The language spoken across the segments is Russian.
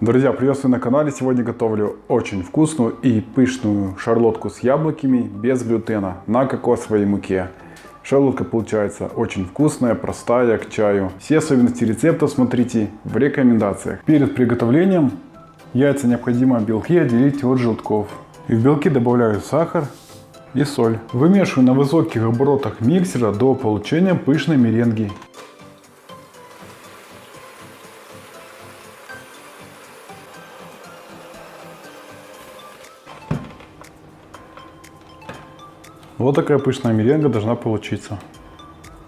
Друзья, приветствую на канале. Сегодня готовлю очень вкусную и пышную шарлотку с яблоками без глютена на кокосовой муке. Шарлотка получается очень вкусная, простая, к чаю. Все особенности рецепта смотрите в рекомендациях. Перед приготовлением яйца необходимо белки отделить от желтков. И в белки добавляю сахар и соль. Вымешиваю на высоких оборотах миксера до получения пышной меренги. Вот такая пышная меренга должна получиться.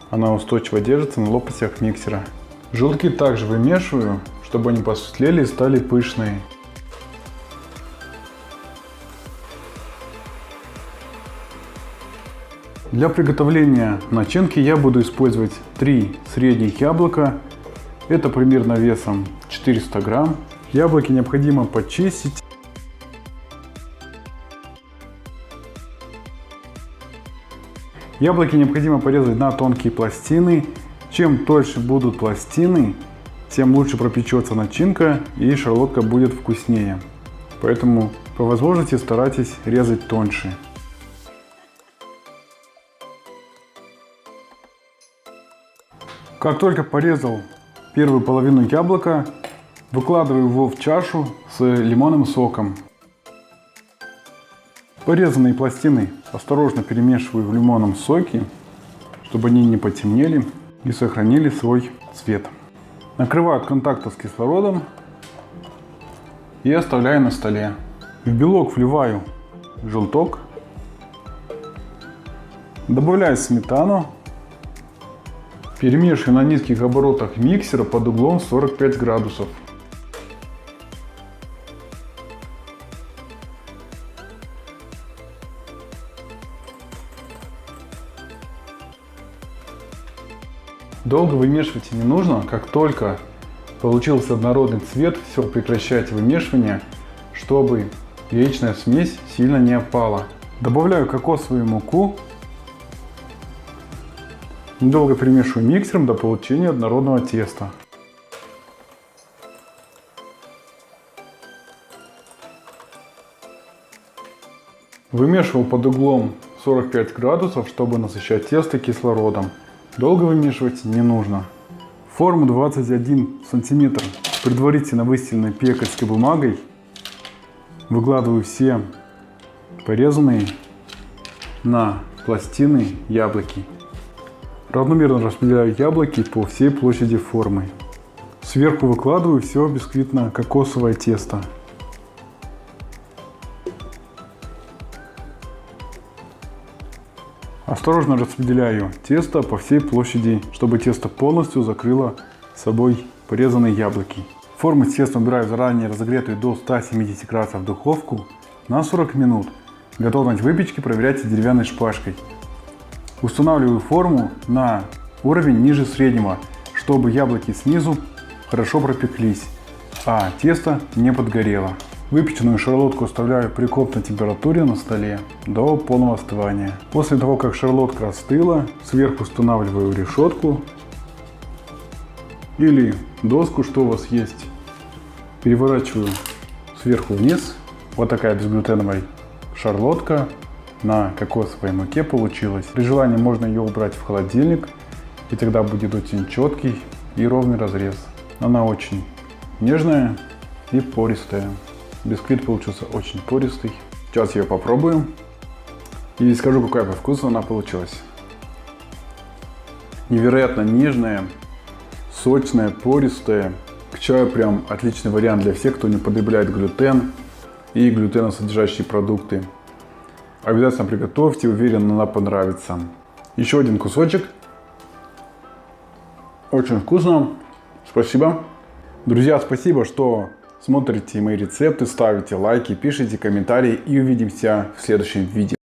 Она устойчиво держится на лопастях миксера. Желтки также вымешиваю, чтобы они посветлели и стали пышные. Для приготовления начинки я буду использовать 3 средних яблока. Это примерно весом 400 грамм. Яблоки необходимо почистить. Яблоки необходимо порезать на тонкие пластины. Чем тоньше будут пластины, тем лучше пропечется начинка и шарлотка будет вкуснее. Поэтому по возможности старайтесь резать тоньше. Как только порезал первую половину яблока, выкладываю его в чашу с лимонным соком. Порезанные пластины осторожно перемешиваю в лимонном соке, чтобы они не потемнели и сохранили свой цвет. Накрываю от контакта с кислородом и оставляю на столе. В белок вливаю желток, добавляю сметану, перемешиваю на низких оборотах миксера под углом 45 градусов. Долго вымешивать не нужно, как только получился однородный цвет, все, прекращайте вымешивание, чтобы яичная смесь сильно не опала. Добавляю кокосовую муку, долго перемешиваю миксером до получения однородного теста. Вымешивал под углом 45 градусов, чтобы насыщать тесто кислородом. Долго вымешивать не нужно. Форму 21 см предварительно выстеленной пекарской бумагой выкладываю все порезанные на пластины яблоки. Равномерно распределяю яблоки по всей площади формы. Сверху выкладываю все бисквитно-кокосовое тесто. Осторожно распределяю тесто по всей площади, чтобы тесто полностью закрыло собой порезанные яблоки. Форму с тестом убираю в заранее разогретую до 170 градусов духовку на 40 минут. Готовность выпечки проверяйте деревянной шпажкой. Устанавливаю форму на уровень ниже среднего, чтобы яблоки снизу хорошо пропеклись, а тесто не подгорело. Выпеченную шарлотку оставляю при комнатной температуре на столе до полного остывания. После того, как шарлотка остыла, сверху устанавливаю решетку или доску, что у вас есть. Переворачиваю сверху вниз. Вот такая безглютеновая шарлотка на кокосовой муке получилась. При желании можно ее убрать в холодильник, и тогда будет очень четкий и ровный разрез. Она очень нежная и пористая. Бисквит получился очень пористый. Сейчас ее попробую и скажу, какая по вкусу она получилась. Невероятно нежная, сочная, пористая. К чаю прям отличный вариант для всех, кто не потребляет глютен и глютеносодержащие продукты. Обязательно приготовьте, уверен, она понравится. Еще один кусочек. Очень вкусно. Спасибо. Друзья, спасибо, что смотрите мои рецепты, ставите лайки, пишите комментарии и увидимся в следующем видео.